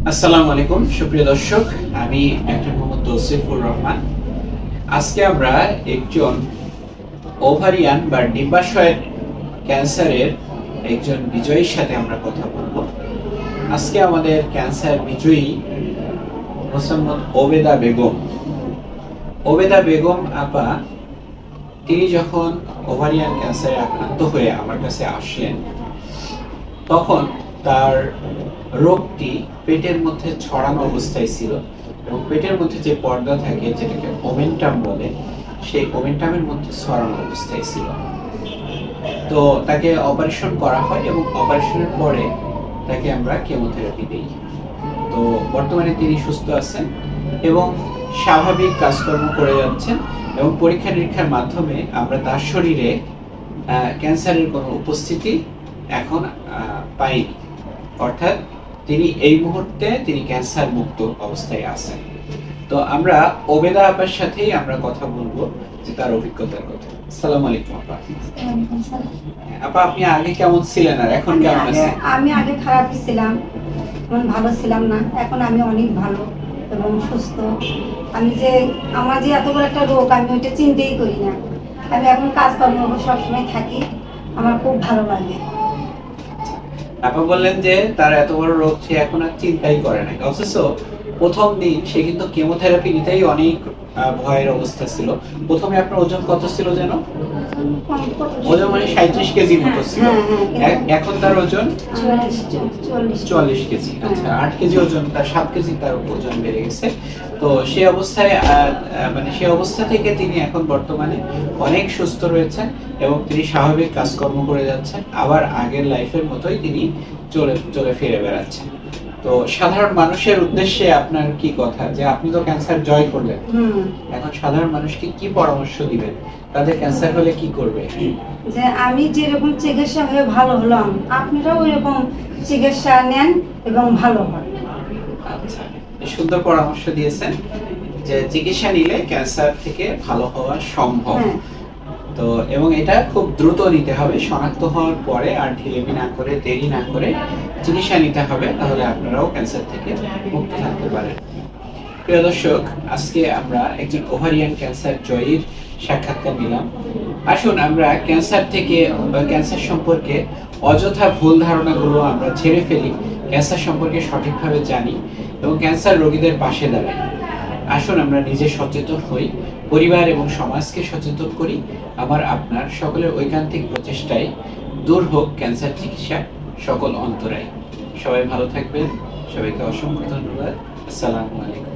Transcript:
আসসালামু আলাইকুম সুপ্রিয় দর্শক, আমি ডক্টর মোহাম্মদ তৌসিফুর রহমান। আজকে আমরা একজন ওভারিয়ান বা ডিম্বাশয়ের ক্যান্সারের একজন বিজয়ীর সাথে আমরা কথা বলবো। আজকে আমাদের ক্যান্সার বিজয়ী মোসাম্মদ ওবেদা বেগম। ওবেদা বেগম আপা, তিনি যখন ওভারিয়ান ক্যান্সারে আক্রান্ত হয়ে আমার কাছে আসেন, তখন তার রোগটি পেটের মধ্যে ছড়ানো অবস্থায় ছিল এবং পেটের মধ্যে যে পর্দা থাকে, যেটাকে ওমেন্টাম বলে, সেই ওমেন্টামের মধ্যে ছড়ানো অবস্থায় ছিল। তো তাকে অপারেশন করা হয় এবং অপারেশনের পরে তাকে আমরা কেমোথেরাপি দিই। তো বর্তমানে তিনি সুস্থ আছেন এবং স্বাভাবিক কাজকর্ম করে যাচ্ছেন এবং পরীক্ষা নিরীক্ষার মাধ্যমে আমরা তার শরীরে ক্যান্সারের কোনো উপস্থিতি এখন পাইনি। অর্থাৎ তিনি এই মুহূর্তে তিনি ক্যান্সার মুক্ত অবস্থায় আছেন। তো আমরা ওবেদা আপার সাথেই আমরা কথা বলবো যে তার অভিজ্ঞতার কথা। আসসালামু আলাইকুম আপা। আপা, আপনি আগে কেমন ছিলেন আর এখন কেমন আছেন? আমি আগে খারাপই ছিলাম, ভালো ছিলাম না। এখন আমি অনেক ভালো এবং সুস্থ। আমার যে এত বড় একটা রোগ, আমি ওইটা চিন্তাই করি না। আমি এখন কাজকর্ম সবসময় থাকি, আমার খুব ভালো লাগে। আপা বললেন যে তার এত বড় রোগ সে এখন আর চিন্তাই করে না, অথচ প্রথম দিন সে কিন্তু কেমোথেরাপি নিতেই অনেক ভয়ের অবস্থা ছিল। প্রথমে আপনার ওজন কত ছিল যেন? ওজন মানে 37 কেজি মতো ছিল। এখন তার ওজন 44 কেজি। আচ্ছা, 8 কেজি ওজন, তার 7 কেজি তার ওজন বেড়ে গেছে। তো সেই অবস্থায় সেই অবস্থা থেকে তিনি এখন বর্তমানে অনেক সুস্থ রয়েছেন এবং তিনি স্বাভাবিক কাজকর্ম করে যাচ্ছেন। আবার আগের লাইফের মতোই তিনি চলে ফিরে বেড়াচ্ছেন। তো সাধারণ মানুষের উদ্দেশ্যে আপনার কি কথা, যে আপনি তো ক্যান্সার জয় করলেন, এখন সাধারণ মানুষকে কি পরামর্শ দিবেন? তাদের ক্যান্সার হলে কি করবে? যে আমি যেরকম চিকিৎসা হয়ে ভালো হলাম, আপনারাও ওইরকম চিকিৎসা নেন এবং ভালো হন। আচ্ছা, সুন্দর পরামর্শ দিয়েছেন যে চিকিৎসা নিলে ক্যান্সার থেকে ভালো হওয়া সম্ভব। তো এবং এটা খুব দ্রুত নিতে হবে, শনাক্ত হওয়ার পরে আর ঢিলেমি না করে, দেরি না করে চিকিৎসা নিতে হবে, তাহলে আপনারাও ক্যান্সার থেকে মুক্ত থাকতে পারেন। প্রিয় দর্শক, আজকে আমরা একজন ওভারিয়ান ক্যান্সার জয়ীর সাক্ষাৎকার নিলাম। আসুন আমরা ক্যান্সার থেকে বা ক্যান্সার সম্পর্কে অযথা ভুল ধারণাগুলো আমরা ছেড়ে ফেলি, ক্যান্সার সম্পর্কে সঠিকভাবে জানি এবং ক্যান্সার রোগীদের পাশে দাঁড়াই। আসুন আমরা নিজে সচেতন হই, পরিবার এবং সমাজকে সচেতন করি। আপনার সকলের ঐকান্তিক প্রচেষ্টায় দূর হোক ক্যান্সার চিকিৎসা সকল অন্তরায়। সবাই ভালো থাকবেন, সবাইকে অসংখ্য ধন্যবাদ। আসসালামু আলাইকুম।